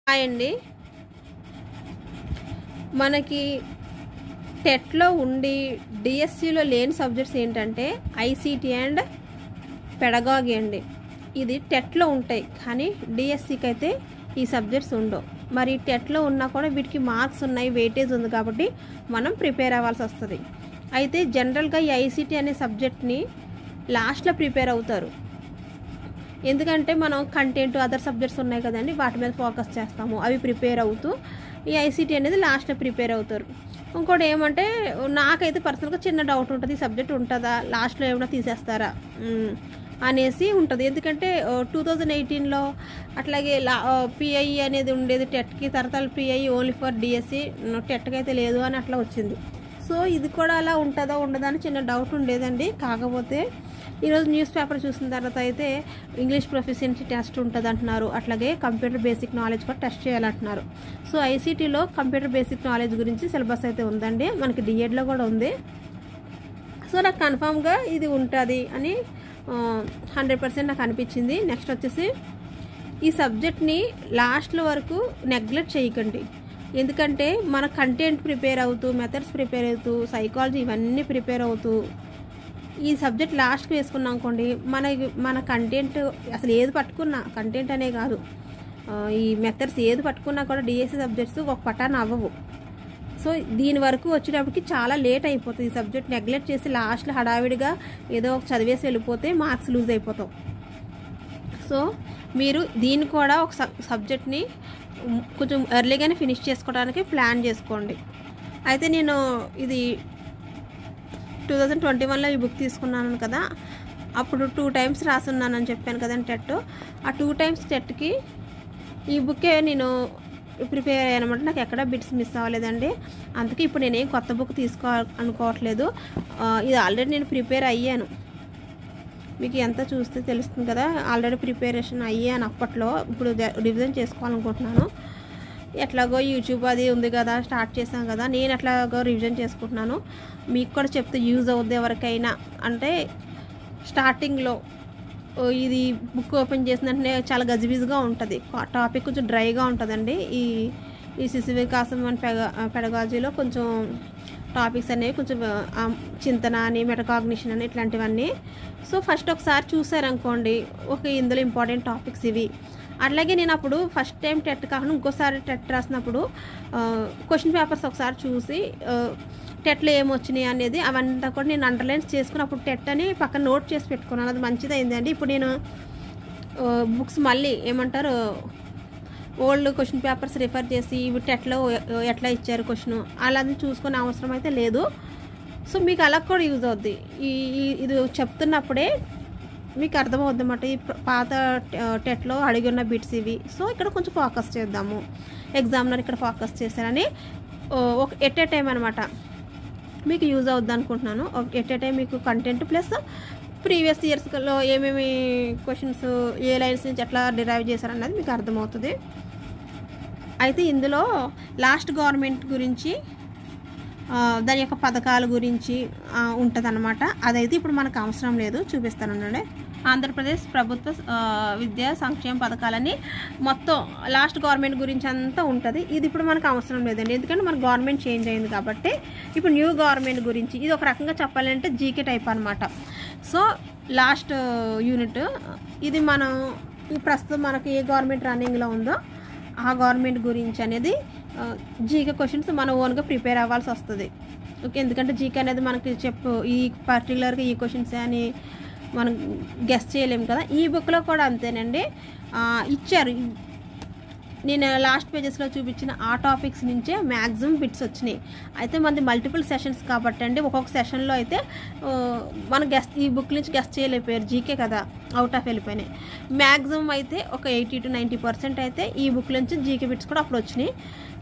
Hi అండి. మనకి టెట్లో ఉండి డిఎస్సిలో లేని సబ్జెక్ట్స్ ఏంటంటే ఐసీటీ అండ్ పెడగాగి అండి. ఇది టెట్లో ఉంటాయి కానీ డిఎస్సికి అయితే ఈ సబ్జెక్ట్స్ ఉండవు. మరి టెట్లో ఉన్నా కూడా వీటికి మార్క్స్ ఉన్నాయి, వెయిటేజ్ ఉంది కాబట్టి మనం ప్రిపేర్ అవ్వాల్సి వస్తుంది. అయితే జనరల్గా ఈ ఐసీటీ అనే సబ్జెక్ట్ని లాస్ట్లో ప్రిపేర్ అవుతారు. ఎందుకంటే మనం కంటెంట్ అదర్ సబ్జెక్ట్స్ ఉన్నాయి కదండి, వాటి మీద ఫోకస్ చేస్తాము. అవి ప్రిపేర్ అవుతూ ఈ ఐసీటీ అనేది లాస్ట్లో ప్రిపేర్ అవుతారు. ఇంకోటి ఏమంటే నాకైతే పర్సనల్గా చిన్న డౌట్ ఉంటుంది, ఈ సబ్జెక్ట్ ఉంటుందా, లాస్ట్లో ఏమైనా తీసేస్తారా అనేసి ఉంటుంది. ఎందుకంటే 2018లో అట్లాగే పిఐ అనేది ఉండేది టెట్కి, తర్వాత పిఐ ఓన్లీ ఫర్ డిఎస్సి, టెట్కి అయితే లేదు అని అట్లా వచ్చింది. సో ఇది కూడా అలా ఉంటుందా ఉండదా అని చిన్న డౌట్ ఉండేదండి. కాకపోతే ఈరోజు న్యూస్ పేపర్ చూసిన తర్వాత అయితే ఇంగ్లీష్ ప్రొఫిషియన్సీ టెస్ట్ ఉంటుంది అంటున్నారు, అట్లాగే కంప్యూటర్ బేసిక్ నాలెడ్జ్ కూడా టెస్ట్ చేయాలంటున్నారు. సో ఐసీటీలో కంప్యూటర్ బేసిక్ నాలెడ్జ్ గురించి సిలబస్ అయితే ఉందండి, మనకి డిఎడ్లో కూడా ఉంది. సో నాకు కన్ఫామ్గా ఇది ఉంటుంది అని 100% నాకు అనిపించింది. నెక్స్ట్ వచ్చేసి ఈ సబ్జెక్ట్ని లాస్ట్లో వరకు నెగ్లెక్ట్ చేయకండి. ఎందుకంటే మన కంటెంట్ ప్రిపేర్ అవుతూ, మెథడ్స్ ప్రిపేర్ అవుతూ, సైకాలజీ ఇవన్నీ ప్రిపేర్ అవుతూ ఈ సబ్జెక్ట్ లాస్ట్కి వేసుకున్నాం అనుకోండి, మన కంటెంట్ అసలు ఏది పట్టుకున్నా, కంటెంట్ అనే కాదు, ఈ మెథడ్స్ ఏది పట్టుకున్నా కూడా డిఎస్సి సబ్జెక్ట్స్ ఒక పటాన అవ్వవు. సో దీని వరకు వచ్చేటప్పటికి చాలా లేట్ అయిపోతుంది. ఈ సబ్జెక్ట్ నెగ్లెక్ట్ చేసి లాస్ట్లో హడావిడిగా ఏదో ఒక చదివేసి వెళ్ళిపోతే మార్క్స్ లూజ్ అయిపోతాం. సో మీరు దీన్ని కూడా ఒక సబ్జెక్ట్ని కొంచెం ఎర్లీగానే ఫినిష్ చేసుకోవడానికి ప్లాన్ చేసుకోండి. అయితే నేను ఇది 2021లో ఈ బుక్ తీసుకున్నాను కదా, అప్పుడు 2 టైమ్స్ రాసున్నానని చెప్పాను కదండి టెట్. ఆ 2 టైమ్స్ టెట్కి ఈ బుక్కే నేను ప్రిపేర్ అయ్యానమాట. నాకు ఎక్కడ బిట్స్ మిస్ అవ్వలేదండి. అందుకే ఇప్పుడు నేనేం కొత్త బుక్ అనుకోవట్లేదు. ఇది ఆల్రెడీ నేను ప్రిపేర్ అయ్యాను, మీకు ఎంత చూస్తే తెలుస్తుంది కదా. ఆల్రెడీ ప్రిపరేషన్ అయ్యాను అప్పట్లో. ఇప్పుడు రివిజన్ చేసుకోవాలనుకుంటున్నాను. ఎట్లాగో యూట్యూబ్ అది ఉంది కదా, స్టార్ట్ చేశాను కదా, నేను ఎట్లాగో రివిజన్ చేసుకుంటున్నాను. మీకు కూడా చెప్తే యూజ్ అవుద్ది ఎవరికైనా. అంటే స్టార్టింగ్లో ఇది బుక్ ఓపెన్ చేసిన వెంటనే చాలా గజిబిజిగా ఉంటుంది, టాపిక్ కొంచెం డ్రైగా ఉంటుందండి. ఈ శిశు వికాసం అండ్ పెడగాజీలో కొంచెం టాపిక్స్ అనేవి కొంచెం చింతన అని, మెటకాగ్నిషన్ అని ఇట్లాంటివన్నీ. సో ఫస్ట్ ఒకసారి చూసారనుకోండి, ఇందులో ఇంపార్టెంట్ టాపిక్స్ ఇవి. అట్లాగే నేను అప్పుడు ఫస్ట్ టైం టెట్ కాకుండా ఇంకోసారి టెట్ రాసినప్పుడు క్వశ్చన్ పేపర్స్ ఒకసారి చూసి టెట్లో ఏమొచ్చినాయి అనేది అవంతా కూడా నేను అండర్లైన్స్ చేసుకుని అప్పుడు టెట్ అని పక్కన నోట్ చేసి పెట్టుకున్నాను. అది మంచిదైందండి. ఇప్పుడు నేను బుక్స్ మళ్ళీ ఏమంటారు ఓల్డ్ క్వశ్చన్ పేపర్స్ రిఫర్ చేసి ఇవి టెట్లో ఎట్లా ఇచ్చారు క్వశ్చన్ అలా చూసుకునే అవసరం అయితే లేదు. సో మీకు అలా కూడా యూజ్ అవుద్ది. ఇది చెప్తున్నప్పుడే మీకు అర్థమవుద్ది అన్నమాట, ఈ పాత టెట్లో అడిగి ఉన్న బిట్స్ ఇవి. సో ఇక్కడ కొంచెం ఫోకస్ చేద్దాము, ఎగ్జామినర్ ఇక్కడ ఫోకస్ చేశారని ఒక ఎట్ ఏ టైం అనమాట మీకు యూజ్ అవుద్ది అనుకుంటున్నాను. ఎట్ ఏ టైం మీకు కంటెంట్ ప్లస్ ప్రీవియస్ ఇయర్స్లో ఏమేమి క్వశ్చన్స్ ఏ లైన్స్ నుంచి ఎట్లా డిరైవ్ చేశారన్నది మీకు అర్థమవుతుంది. అయితే ఇందులో లాస్ట్ గవర్నమెంట్ గురించి, దాని యొక్క పథకాల గురించి ఉంటుంది అన్నమాట. అదైతే ఇప్పుడు మనకు అవసరం లేదు, చూపిస్తానండి. ఆంధ్రప్రదేశ్ ప్రభుత్వ విద్యా సంక్షేమ పథకాలని మొత్తం లాస్ట్ గవర్నమెంట్ గురించి అంతా ఉంటుంది. ఇది ఇప్పుడు మనకు అవసరం లేదండి, ఎందుకంటే మన గవర్నమెంట్ చేంజ్ అయింది కాబట్టి ఇప్పుడు న్యూ గవర్నమెంట్ గురించి ఇది ఒక రకంగా చెప్పాలంటే జీకే టైప్ అనమాట. సో లాస్ట్ యూనిట్ ఇది మనం ఈ ప్రస్తుతం మనకి ఏ గవర్నమెంట్ రన్నింగ్లో ఉందో ఆ గవర్నమెంట్ గురించి అనేది జీకే క్వశ్చన్స్ మనం ఓన్గా ప్రిపేర్ అవ్వాల్సి వస్తుంది. ఓకే, ఎందుకంటే జీకే అనేది మనకి ఈ పర్టికులర్గా ఈ క్వశ్చన్స్ అని మనం గెస్ చేయలేము కదా. ఈ బుక్లో కూడా అంతేనండి, ఇచ్చారు. నేను లాస్ట్ పేజెస్లో చూపించిన ఆ టాపిక్స్ నుంచే మ్యాక్సిమం బిట్స్ వచ్చినాయి. అయితే మనది మల్టిపుల్ సెషన్స్ కాబట్టి అండి, ఒక్కొక్క సెషన్లో అయితే మనం ఈ బుక్ నుంచి గెస్ చేయలేకపోయారు, జీకే కదా అవుట్ ఆఫ్ వెళ్ళిపోయినాయి. మ్యాక్సిమం అయితే ఒక 80 to 90% అయితే ఈ బుక్ నుంచి జీకే బిట్స్ కూడా అప్పుడు వచ్చినాయి.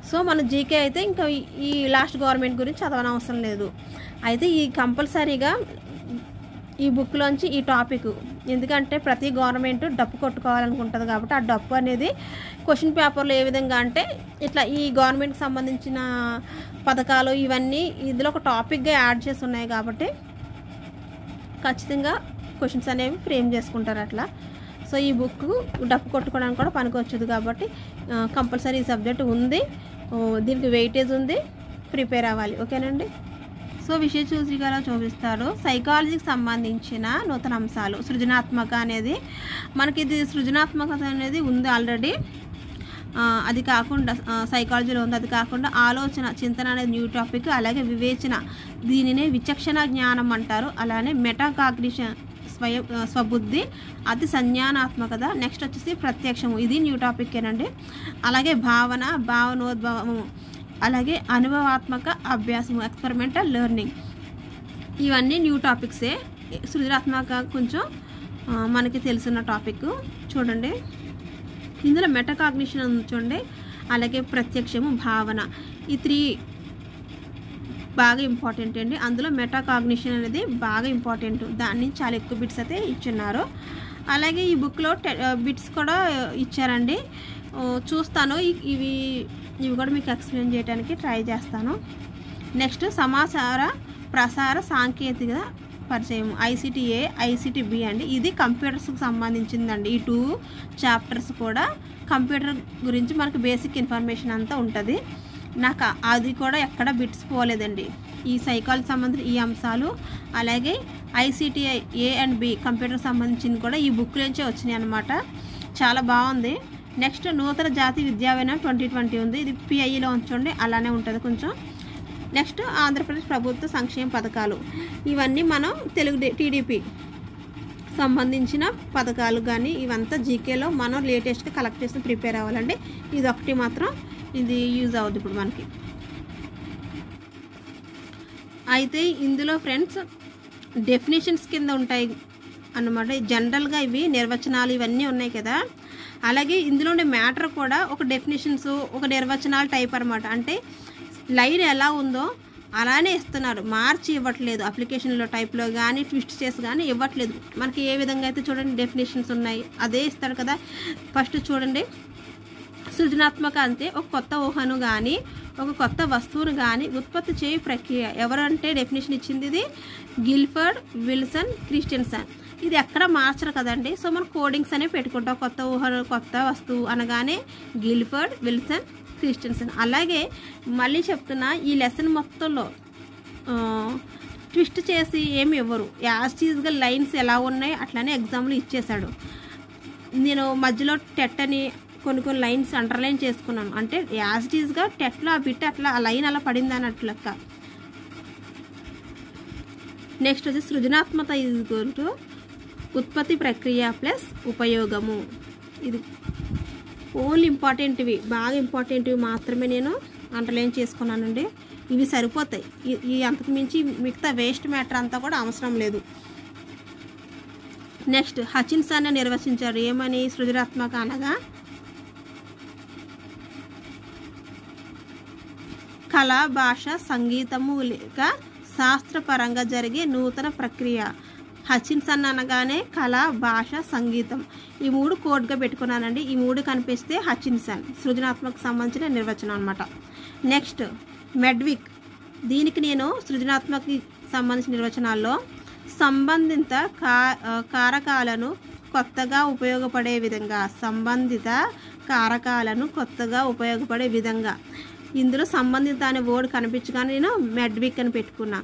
సో మన జీకే అయితే ఇంకా ఈ లాస్ట్ గవర్నమెంట్ గురించి చదవనవసరం లేదు. అయితే ఈ కంపల్సరీగా ఈ బుక్లోంచి ఈ టాపిక్, ఎందుకంటే ప్రతి గవర్నమెంట్ డప్పు కొట్టుకోవాలనుకుంటుంది కాబట్టి ఆ డప్పు అనేది క్వశ్చన్ పేపర్లో ఏ విధంగా అంటే ఇట్లా ఈ గవర్నమెంట్కి సంబంధించిన పథకాలు ఇవన్నీ ఇందులో ఒక టాపిక్గా యాడ్ చేసి ఉన్నాయి కాబట్టి ఖచ్చితంగా క్వశ్చన్స్ అనేవి ఫ్రేమ్ చేసుకుంటారు అట్లా. సో ఈ బుక్ డప్పు కొట్టుకోవడానికి కూడా పనికొచ్చుది కాబట్టి కంపల్సరీ ఈ సబ్జెక్ట్ ఉంది, దీనికి వెయిటేజ్ ఉంది, ప్రిపేర్ అవ్వాలి. ఓకేనండి. సో విషయ సూచికలో చూపిస్తారు సైకాలజీకి సంబంధించిన నూతన అంశాలు. సృజనాత్మక అనేది మనకి ఇది సృజనాత్మకత అనేది ఉంది ఆల్రెడీ, అది కాకుండా సైకాలజీలో ఉంది. అది కాకుండా ఆలోచన చింతన అనేది న్యూ టాపిక్. అలాగే వివేచన, దీనినే విచక్షణ జ్ఞానం అంటారు. అలానే మెటాకాగ్నిషన్ స్వబుద్ధి, అతి సంజ్ఞానాత్మకత. నెక్స్ట్ వచ్చేసి ప్రత్యక్షము, ఇది న్యూ టాపిక్కేనండి. అలాగే భావన, భావనోద్భవము, అలాగే అనుభవాత్మక అభ్యాసము, ఎక్స్పెరిమెంటల్ లెర్నింగ్, ఇవన్నీ న్యూ టాపిక్సే. సృజనాత్మక కొంచెం మనకి తెలిసిన టాపిక్. చూడండి ఇందులో మెటాకాగ్నిషన్ చూడండి, అలాగే ప్రత్యక్షము, భావన, ఈ 3 బాగా ఇంపార్టెంట్ అండి. అందులో మెటాకాగ్నిషన్ అనేది బాగా ఇంపార్టెంట్, దాని నుంచి చాలా ఎక్కువ బిట్స్ అయితే ఇచ్చున్నారు. అలాగే ఈ బుక్లో బిట్స్ కూడా ఇచ్చారండి, చూస్తాను. ఇవి కూడా మీకు ఎక్స్ప్లెయిన్ చేయడానికి ట్రై చేస్తాను. నెక్స్ట్ సమాచార ప్రసార సాంకేతిక పరిచయం, ICTA, ICTB అండి. ఇది కంప్యూటర్స్కి సంబంధించిందండి. ఈ 2 చాప్టర్స్ కూడా కంప్యూటర్ గురించి మనకు బేసిక్ ఇన్ఫర్మేషన్ అంతా ఉంటుంది. నాకు అది కూడా ఎక్కడ బిట్స్ పోలేదండి. ఈ సైకాలజీ సంబంధించిన ఈ అంశాలు, అలాగే ICTA A and B computer సంబంధించింది కూడా ఈ బుక్ నుంచే వచ్చినాయి అన్నమాట. చాలా బాగుంది. నెక్స్ట్ నూతన జాతీయ విద్యా విధానం 2020 ఉంది, ఇది PIEలో ఉంచండి, అలానే ఉంటుంది కొంచెం. నెక్స్ట్ ఆంధ్రప్రదేశ్ ప్రభుత్వ సంక్షేమ పథకాలు, ఇవన్నీ మనం తెలుగు TDP సంబంధించిన పథకాలు కానీ ఇవంతా జీకేలో మనం లేటెస్ట్గా కలెక్ట్ చేసి ప్రిపేర్ అవ్వాలండి. ఇది ఒకటి మాత్రం ఇది యూజ్ అవుతుంది ఇప్పుడు మనకి. అయితే ఇందులో ఫ్రెండ్స్ డెఫినేషన్స్ కింద ఉంటాయి అన్నమాట. జనరల్గా ఇవి నిర్వచనాలు ఇవన్నీ ఉన్నాయి కదా, అలాగే ఇందులో ఉండే మ్యాటర్ కూడా ఒక డెఫినేషన్స్, ఒక నిర్వచనాలు టైప్ అనమాట. అంటే లైన్ ఎలా ఉందో అలానే ఇస్తున్నారు, మార్చి ఇవ్వట్లేదు. అప్లికేషన్లో టైప్లో కానీ ట్విస్ట్ చేసి కానీ ఇవ్వట్లేదు. మనకి ఏ విధంగా అయితే చూడండి డెఫినేషన్స్ ఉన్నాయి అదే ఇస్తాడు కదా. ఫస్ట్ చూడండి, సృజనాత్మక అంటే ఒక కొత్త ఊహను కానీ ఒక కొత్త వస్తువును కానీ ఉత్పత్తి చేయు ప్రక్రియ. ఎవరంటే డెఫినేషన్ ఇచ్చింది ఇది గిల్ఫర్డ్, విల్సన్, క్రిస్టియన్సన్. ఇది ఎక్కడ మార్చరు కదండి. సో మనం కోడింగ్స్ అనేవి పెట్టుకుంటాం. కొత్త ఊహను కొత్త వస్తువు అనగానే గిల్ఫర్డ్, విల్సన్, క్రిస్టియన్సన్. అలాగే మళ్ళీ చెప్తున్నా, ఈ లెసన్ మొత్తంలో ట్విస్ట్ చేసి ఏమి ఇవ్వరు. యాస్టీజ్గా లైన్స్ ఎలా ఉన్నాయి అట్లానే ఎగ్జామ్లో ఇచ్చేశాడు. నేను మధ్యలో టెట్ అని కొన్ని లైన్స్ అండర్లైన్ చేసుకున్నాను. అంటే యాస్టీజ్గా టెట్లో ఆ బిట్ అట్లా ఆ లైన్ అలా పడింది అన్నట్లు లెక్క. నెక్స్ట్ వచ్చి సృజనాత్మక ఇది ఉత్పత్తి ప్రక్రియ ప్లస్ ఉపయోగము. ఇది ఓన్లీ ఇంపార్టెంట్వి, బాగా ఇంపార్టెంట్వి మాత్రమే నేను అండర్లైన్ చేసుకున్నానండి. ఇవి సరిపోతాయి. ఈ అంతకు మించి మిగతా వేస్ట్ మ్యాటర్ అంతా కూడా అవసరం లేదు. నెక్స్ట్ హచిన్సన్ నిర్వచించారు ఏమని, సృజనాత్మక అనగా కళ, భాష, సంగీతము లేక శాస్త్రపరంగా జరిగే నూతన ప్రక్రియ. హచిన్సన్ అనగానే కళ, భాష, సంగీతం, ఈ 3 కోడ్గా పెట్టుకున్నానండి. ఈ 3 కనిపిస్తే హచిన్సన్, సృజనాత్మక సంబంధించిన నిర్వచనం అనమాట. నెక్స్ట్ మెడ్విక్, దీనికి నేను సృజనాత్మక సంబంధించిన నిర్వచనాల్లో సంబంధిత కారకాలను కొత్తగా ఉపయోగపడే విధంగా, సంబంధిత కారకాలను కొత్తగా ఉపయోగపడే విధంగా. ఇందులో సంబంధిత అనే వర్డ్ కనిపించగానే నేను మెడ్విక్ అని పెట్టుకున్నా.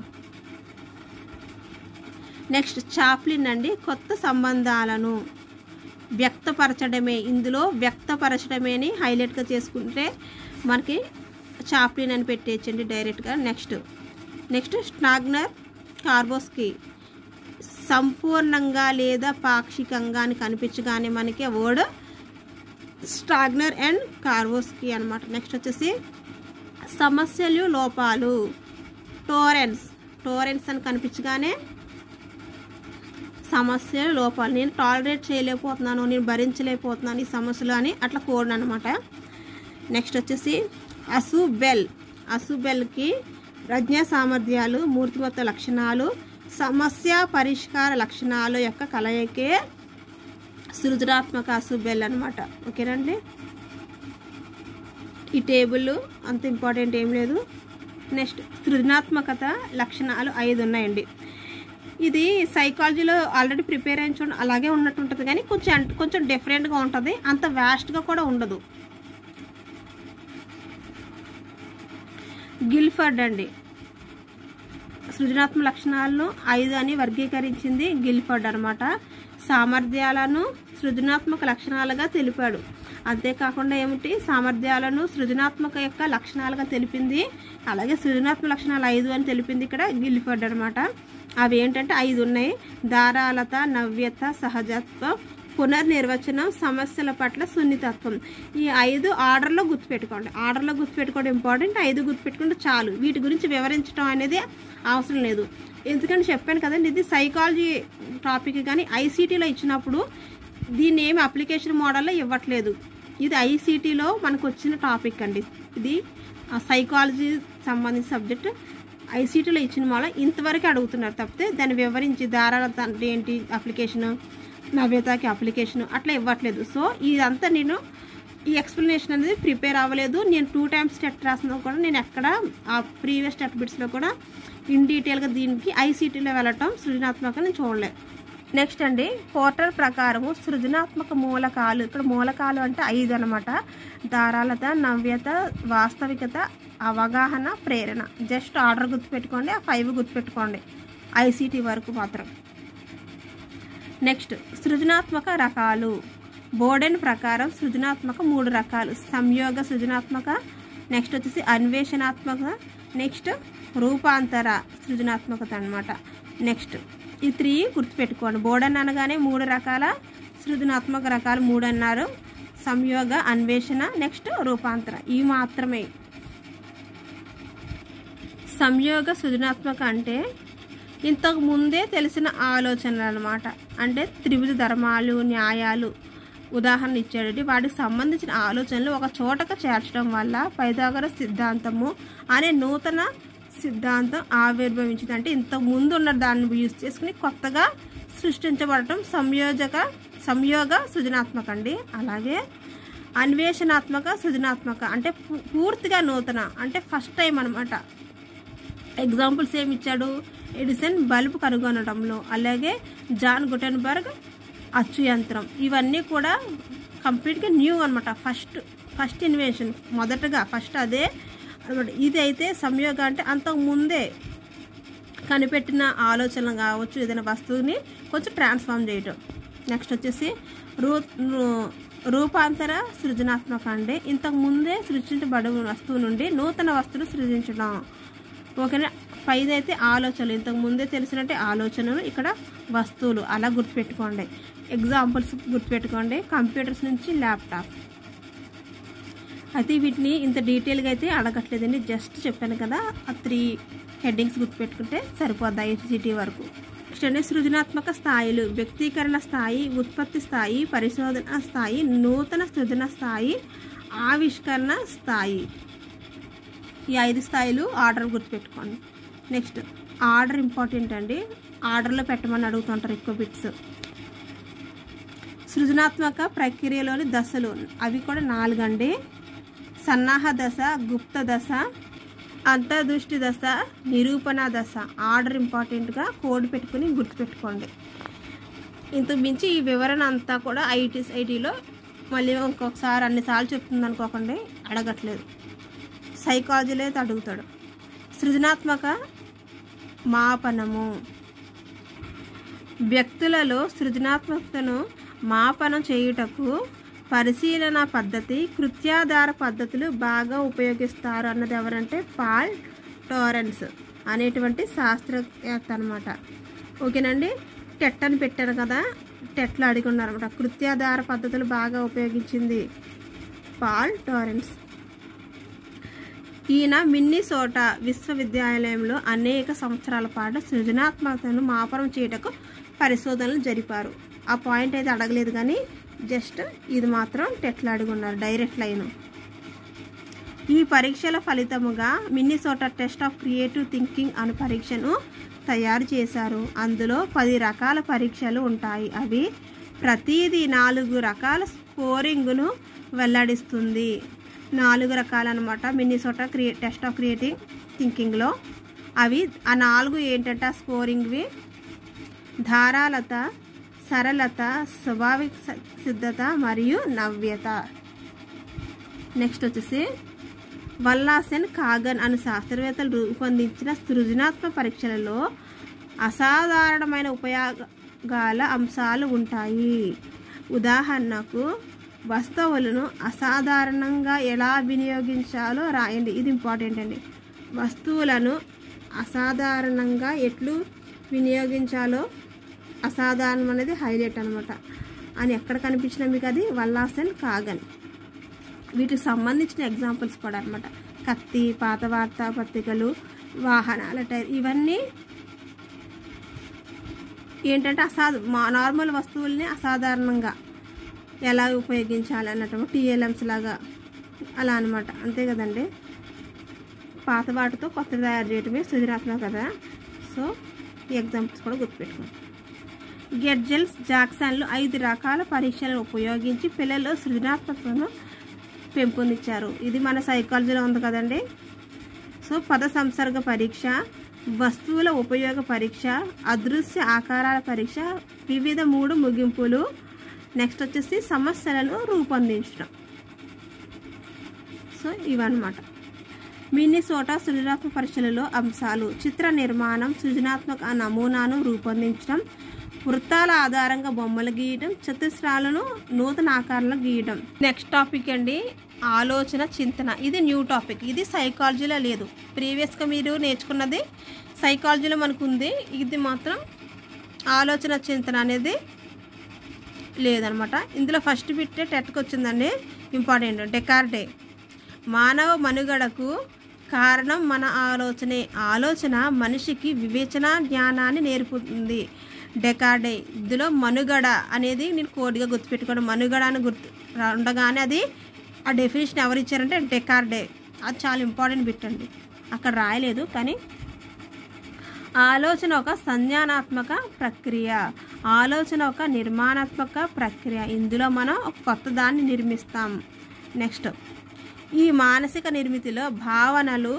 నెక్స్ట్ చాప్లిన్ అండి, కొత్త సంబంధాలను వ్యక్తపరచడమే. ఇందులో వ్యక్తపరచడమేని హైలైట్గా చేసుకుంటే మనకి చాప్లిన్ అని పెట్టేయచ్చండి డైరెక్ట్గా. నెక్స్ట్ స్టాగ్నర్, కార్బోస్కీ, సంపూర్ణంగా లేదా పాక్షికంగా అని కనిపించగానే మనకి వర్డ్ స్టాగ్నర్ అండ్ కార్బోస్కీ అనమాట. నెక్స్ట్ వచ్చేసి సమస్యలు, లోపాలు, టోరెన్స్ అని కనిపించగానే సమస్యలు, లోపాలు, నేను టాలరేట్ చేయలేకపోతున్నాను, నేను భరించలేకపోతున్నాను ఈ సమస్యలు అని అట్లా కోడ్ అనమాట. నెక్స్ట్ వచ్చేసి అసుబెల్కి ప్రజ్ఞా సామర్థ్యాలు, మూర్తిమత్వ లక్షణాలు, సమస్య పరిష్కార లక్షణాలు యొక్క కలయికే సృజనాత్మక అసుబెల్ అనమాట. ఓకేనండి. ఈ టేబుల్ అంత ఇంపార్టెంట్ ఏం లేదు. నెక్స్ట్ సృజనాత్మకత లక్షణాలు 5 ఉన్నాయండి. ఇది సైకాలజీలో ఆల్రెడీ ప్రిపేర్ అయిన చూడండి అలాగే ఉన్నట్టు ఉంటుంది, కానీ కొంచెం డిఫరెంట్గా ఉంటుంది, అంత వ్యాస్ట్గా కూడా ఉండదు. గిల్ఫర్డ్ అండి సృజనాత్మక లక్షణాలను 5 అని వర్గీకరించింది గిల్ఫర్డ్ అనమాట. సామర్థ్యాలను సృజనాత్మక లక్షణాలుగా తెలిపాడు. అంతేకాకుండా ఏమిటి, సామర్థ్యాలను సృజనాత్మక యొక్క లక్షణాలుగా తెలిపింది. అలాగే సృజనాత్మక లక్షణాలు 5 అని తెలిపింది ఇక్కడ గిల్ఫర్డ్ అనమాట. అవి ఏంటంటే 5 ఉన్నాయి. ధారాళత, నవ్యత, సహజత్వం, పునర్నిర్వచనం, సమస్యల పట్ల సున్నితత్వం. ఈ 5 ఆర్డర్లో గుర్తుపెట్టుకోవడం ఇంపార్టెంట్. 5 గుర్తుపెట్టుకుంటే చాలు, వీటి గురించి వివరించడం అనేది అవసరం లేదు. ఎందుకంటే చెప్పాను కదండి, ఇది సైకాలజీ టాపిక్, కానీ ఐసీటీలో ఇచ్చినప్పుడు దీన్ని ఏమి అప్లికేషన్ మోడల్లో ఇవ్వట్లేదు. ఇది ఐసీటీలో మనకు వచ్చిన టాపిక్ అండి. ఇది సైకాలజీ సంబంధించిన సబ్జెక్ట్ ఐసీటీలో ఇచ్చిన మోడల్ ఇంతవరకు అడుగుతున్నారు తప్పితే దాన్ని వివరించి ధారాళత అంటే ఏంటి అప్లికేషను, నవ్యతకి అప్లికేషన్ అట్లా ఇవ్వట్లేదు. సో ఇదంతా నేను ఈ ఎక్స్ప్లెనేషన్ అనేది ప్రిపేర్ అవ్వలేదు. నేను 2 టైమ్స్ టెట్ రాసిన కూడా నేను ఎక్కడ ఆ ప్రీవియస్ టెట్ బిట్స్లో కూడా ఇన్ డీటెయిల్గా దీనికి ఐసీటీలో వెళ్ళటం సృజనాత్మక నేను చూడలేదు. నెక్స్ట్ అండి, పోర్టర్ ప్రకారము సృజనాత్మక మూలకాలు, ఇక్కడ మూలకాలు అంటే 5 అనమాట. ధారాళత, నవ్యత, వాస్తవికత, అవగాహన, ప్రేరణ. జస్ట్ ఆర్డర్ గుర్తుపెట్టుకోండి, ఆ 5 గుర్తుపెట్టుకోండి ఐసీటీ వరకు మాత్రం. నెక్స్ట్ సృజనాత్మక రకాలు. బోర్డెన్ ప్రకారం సృజనాత్మక 3 రకాలు. సంయోగ సృజనాత్మక, నెక్స్ట్ వచ్చేసి అన్వేషణాత్మక, నెక్స్ట్ రూపాంతర సృజనాత్మకత అనమాట. నెక్స్ట్ ఈ 3 గుర్తుపెట్టుకోండి. బోర్డెన్ అనగానే 3 రకాల సృజనాత్మక రకాలు 3 అన్నారు. సంయోగ, అన్వేషణ, నెక్స్ట్ రూపాంతర, ఇవి మాత్రమే. సంయోగ సృజనాత్మక అంటే ఇంతకు ముందే తెలిసిన ఆలోచనలు అనమాట. అంటే త్రివిధ ధర్మాలు, న్యాయాలు ఉదాహరణ ఇచ్చాడు. వాటికి సంబంధించిన ఆలోచనలు ఒక చోటకు చేర్చడం వల్ల పైథాగరస్ సిద్ధాంతము అనే నూతన సిద్ధాంతం ఆవిర్భవించింది. అంటే ఇంతకు ముందు ఉన్న దాన్ని యూజ్ చేసుకుని కొత్తగా సృష్టించబడటం సంయోగ సృజనాత్మక అండి. అలాగే అన్వేషణాత్మక సృజనాత్మక అంటే పూర్తిగా నూతన, అంటే ఫస్ట్ టైం అనమాట. ఎగ్జాంపుల్స్ ఏమి ఇచ్చాడు, ఎడిసన్ బల్బ్ కనుగొనడంలో, అలాగే జాన్ గుటెన్బర్గ్ అచ్చు యంత్రం. ఇవన్నీ కూడా కంప్లీట్గా న్యూ అనమాట. ఫస్ట్ ఇన్వెన్షన్, మొదటగా ఫస్ట్ అదే అనమాట. ఇది అయితే సంయోగ అంటే అంతకు ముందే కనిపెట్టిన ఆలోచన కావచ్చు, ఏదైనా వస్తువుని కొంచెం ట్రాన్స్ఫార్మ్ చేయటం. నెక్స్ట్ వచ్చేసి రూపాంతర సృజనాత్మక అంటే ఇంతకు ముందే సృష్టించబడే వస్తువు నుండి నూతన వస్తువును సృజించడం. ఓకేనా. 5 అయితే ఆలోచనలు, ఇంతకు ముందే తెలిసినట్టే ఆలోచనలు, ఇక్కడ వస్తువులు, అలా గుర్తుపెట్టుకోండి. ఎగ్జాంపుల్స్ గుర్తుపెట్టుకోండి, కంప్యూటర్స్ నుంచి ల్యాప్టాప్. అయితే వీటిని ఇంత డీటెయిల్గా అయితే అడగట్లేదండి, జస్ట్ చెప్పాను కదా, ఆ 3 హెడ్డింగ్స్ గుర్తుపెట్టుకుంటే సరిపోద్ది ఐసీటీ వరకు. నెక్స్ట్ అండి, సృజనాత్మక స్థాయిలు. వ్యక్తీకరణ స్థాయి, ఉత్పత్తి స్థాయి, పరిశోధన స్థాయి, నూతన సృజన స్థాయి, ఆవిష్కరణ స్థాయి. ఈ 5 స్థాయిలు ఆర్డర్ గుర్తుపెట్టుకోండి. నెక్స్ట్ ఆర్డర్ ఇంపార్టెంట్ అండి, ఆర్డర్లో పెట్టమని అడుగుతుంటారు ఎక్కువ బిట్స్. సృజనాత్మక ప్రక్రియలోని దశలు అవి కూడా 4 అండి. సన్నాహ దశ, గుప్త దశ, అంతర్దృష్టి దశ, నిరూపణ దశ. ఆర్డర్ ఇంపార్టెంట్గా కోడ్ పెట్టుకుని గుర్తుపెట్టుకోండి. ఇంతకు మించి ఈ వివరణ అంతా కూడా ఐటీలో మళ్ళీ ఇంకొకసారి అన్నిసార్లు చెప్తుంది అనుకోకండి, అడగట్లేదు. సైకాలజీలో అయితే అడుగుతాడు. సృజనాత్మక మాపనము. వ్యక్తులలో సృజనాత్మకతను మాపనం చేయుటకు పరిశీలన పద్ధతి, కృత్యాధార పద్ధతులు బాగా ఉపయోగిస్తారు అన్నది ఎవరంటే పాల్ టోరెన్స్ అనేటువంటి శాస్త్రవేత్త అనమాట. ఓకేనండి. టెట్ అని పెట్టారు కదా, టెట్లో అడిగి ఉన్నారనమాట. కృత్యాధార పద్ధతులు బాగా ఉపయోగించింది పాల్ టోరెన్స్. ఈయన మిన్నీసోటా విశ్వవిద్యాలయంలో అనేక సంవత్సరాల పాటు సృజనాత్మకతను మాపనం చేయటకు పరిశోధనలు జరిపారు. ఆ పాయింట్ అయితే అడగలేదు, కానీ జస్ట్ ఇది మాత్రం టెట్లో అడిగి ఉన్నారు, డైరెక్ట్ లైన్. ఈ పరీక్షల ఫలితముగా మిన్నీసోటా టెస్ట్ ఆఫ్ క్రియేటివ్ థింకింగ్ అనే పరీక్షను తయారు చేశారు. అందులో 10 రకాల పరీక్షలు ఉంటాయి. అవి ప్రతిదీ 4 రకాల స్కోరింగ్ను వెల్లడిస్తుంది. 4 రకాలు అనమాట మిన్నీసోటా టెస్ట్ ఆఫ్ క్రియేటివ్ థింకింగ్లో. అవి ఆ 4 ఏంటంటే ఆ స్కోరింగ్వి ధారాళత, సరళత, స్వాభావిక సిద్ధత మరియు నవ్యత. నెక్స్ట్ వచ్చేసి వల్లాసెన్ కాగన్ అను శాస్త్రవేత్తలు రూపొందించిన సృజనాత్మక పరీక్షలలో అసాధారణమైన ఉపయోగాల అంశాలు ఉంటాయి. ఉదాహరణకు వస్తువులను అసాధారణంగా ఎలా వినియోగించాలో రాయండి. ఇది ఇంపార్టెంట్ అండి. వస్తువులను అసాధారణంగా ఎట్లు వినియోగించాలో, అసాధారణం అనేది హైలైట్ అనమాట. అని ఎక్కడ కనిపించినా మీకు అది వల్లాసెన్ కాగన్. వీటికి సంబంధించిన ఎగ్జాంపుల్స్ కూడా అనమాట. కత్తి, పాత వార్తాపత్రికలు, వాహనాల టైర్, ఇవన్నీ ఏంటంటే నార్మల్ వస్తువుల్ని అసాధారణంగా ఎలా ఉపయోగించాలి అన్నట్టు టీఎల్ఎంస్ లాగా అలా అనమాట. అంతే కదండి. పాత వాటితో కొత్త తయారు చేయటమే సృజనాత్మక కదా. సో ఈ ఎగ్జాంపుల్స్ కూడా గుర్తుపెట్టుకోండి. గెడ్జెల్స్, జాక్సన్లు 5 రకాల పరీక్షలను ఉపయోగించి పిల్లల్లో సృజనాత్మకతను పెంపొందించారు. ఇది మన సైకాలజీలో ఉంది కదండి. సో పద సంసర్గ పరీక్ష, వస్తువుల ఉపయోగ పరీక్ష, అదృశ్య ఆకారాల పరీక్ష, వివిధ 3 ముగింపులు, నెక్స్ట్ వచ్చేసి సమస్యలను రూపొందించడం. సో ఇవన్నమాట మిన్నీసోటా సృజనాత్మక పరీక్షలలో అంశాలు: చిత్ర నిర్మాణం, సృజనాత్మక నమూనాను రూపొందించడం, వృత్తాల ఆధారంగా బొమ్మలు గీయడం, చతుస్రాలను నూతన ఆకారాలను గీయడం. నెక్స్ట్ టాపిక్ అండి ఆలోచన చింతన. ఇది న్యూ టాపిక్. ఇది సైకాలజీలో లేదు. ప్రీవియస్గా మీరు నేర్చుకున్నది సైకాలజీలో మనకు ఉంది. ఇది మాత్రం ఆలోచన చింతన అనేది లేదనమాట. ఇందులో ఫస్ట్ బిట్టే టెట్కి వచ్చిందండి. ఇంపార్టెంట్. డెకార్డే మానవ మనుగడకు కారణం మన ఆలోచనే. ఆలోచన మనిషికి వివేచన జ్ఞానాన్ని నేర్పుతుంది. డెకార్డే. ఇందులో మనుగడ అనేది నేను కోడ్గా గుర్తుపెట్టుకోండి. మనుగడ అని ఉండగానే అది ఆ డెఫినేషన్ ఎవరు ఇచ్చారంటే డెకార్డే. అది చాలా ఇంపార్టెంట్ బిట్ అండి. అక్కడ రాయలేదు కానీ ఆలోచన ఒక సంజ్ఞానాత్మక ప్రక్రియ, ఆలోచన ఒక నిర్మాణాత్మక ప్రక్రియ. ఇందులో మనం ఒక కొత్త దాన్ని నిర్మిస్తాం. నెక్స్ట్ ఈ మానసిక నిర్మితిలో భావనలు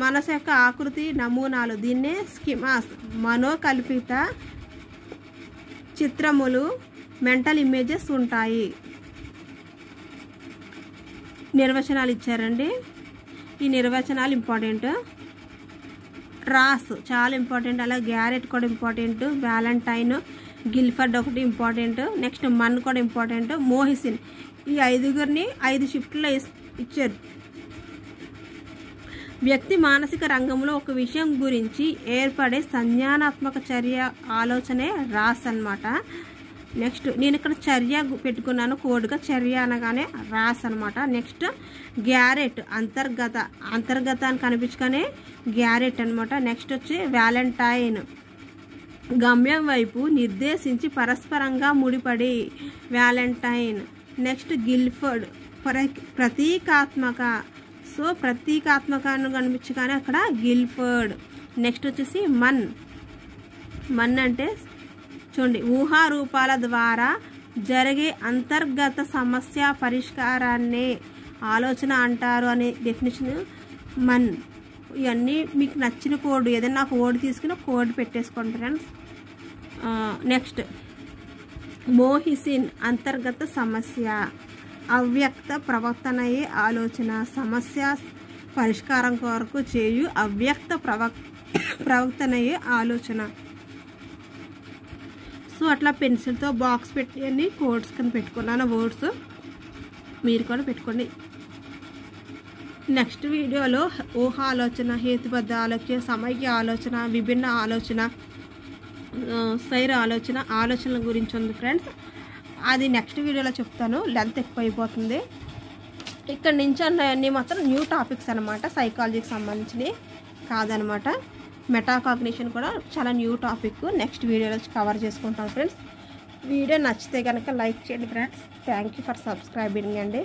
మనసు యొక్క ఆకృతి నమూనాలు, దీన్నే స్కిమాస్, మనోకల్పిత చిత్రములు, మెంటల్ ఇమేజెస్ ఉంటాయి. నిర్వచనాలు ఇచ్చారండి. ఈ నిర్వచనాలు ఇంపార్టెంట్. రాస్ చాలా ఇంపార్టెంట్. అలా గ్యారెట్ కూడా ఇంపార్టెంట్. వ్యాలంటైన్, గిల్ఫర్డ్ ఒకటి ఇంపార్టెంట్. నెక్స్ట్ మన్ కూడా ఇంపార్టెంట్. మోహిసిన్. ఈ 5గురిని 5 షిఫ్ట్లో ఇచ్చారు. వ్యక్తి మానసిక రంగంలో ఒక విషయం గురించి ఏర్పడే సంజ్ఞానాత్మక చర్య ఆలోచనే రాస్ అన్నమాట. నెక్స్ట్ నేను ఇక్కడ చర్య పెట్టుకున్నాను కోడ్గా. చర్య అనగానే రాస్ అనమాట. నెక్స్ట్ గ్యారెట్ అంతర్గతాన్ని కనిపించుకునే గ్యారెట్ అనమాట. నెక్స్ట్ వచ్చి వ్యాలంటైన్ గమ్యం వైపు నిర్దేశించి పరస్పరంగా ముడిపడి వ్యాలంటైన్. నెక్స్ట్ గిల్ఫర్డ్ ప్రతీకాత్మక. సో ప్రతీకాత్మకాన్ని కనిపించగానే అక్కడ గిల్ఫర్డ్. నెక్స్ట్ వచ్చేసి మన్ అంటే చూడండి ఊహా రూపాల ద్వారా జరిగే అంతర్గత సమస్య పరిష్కారాన్నే ఆలోచన అంటారు అనే డెఫినేషన్ మన్. ఇవన్నీ మీకు నచ్చిన కోడ్ ఏదైనా ఒక కోడ్ తీసుకుని కోడ్ పెట్టేసుకోండి ఫ్రెండ్స్. నెక్స్ట్ మోహిసిన్ అంతర్గత సమస్య, అవ్యక్త ప్రవర్తనయే ఆలోచన, సమస్య పరిష్కారం కొరకు చేయు అవ్యక్త ప్రవర్తనయే ఆలోచన. సో అట్లా పెన్సిల్తో బాక్స్ పెట్టి అన్ని కోడ్స్ కింద పెట్టుకున్నాను. వర్డ్స్ మీరు కూడా పెట్టుకోండి. నెక్స్ట్ వీడియోలో ఊహ ఆలోచన, హేతుబద్ధ ఆలోచన, సమైక్య ఆలోచన, విభిన్న ఆలోచన, స్థైర ఆలోచనల గురించి ఉంది ఫ్రెండ్స్. అది నెక్స్ట్ వీడియోలో చెప్తాను. లెంత్ ఎక్కువ అయిపోతుంది. ఇక్కడ నుంచి అన్నీ మాత్రం న్యూ టాపిక్స్ అనమాట. సైకాలజీకి సంబంధించినవి కాదనమాట. మెటాకాగ్నిషన్ కూడా చాలా న్యూ టాపిక్. నెక్స్ట్ వీడియోలో కవర్ చేసుకుంటాం ఫ్రెండ్స్. వీడియో నచ్చితే కనుక లైక్ చేయండి friends. Thank you for subscribing అండి.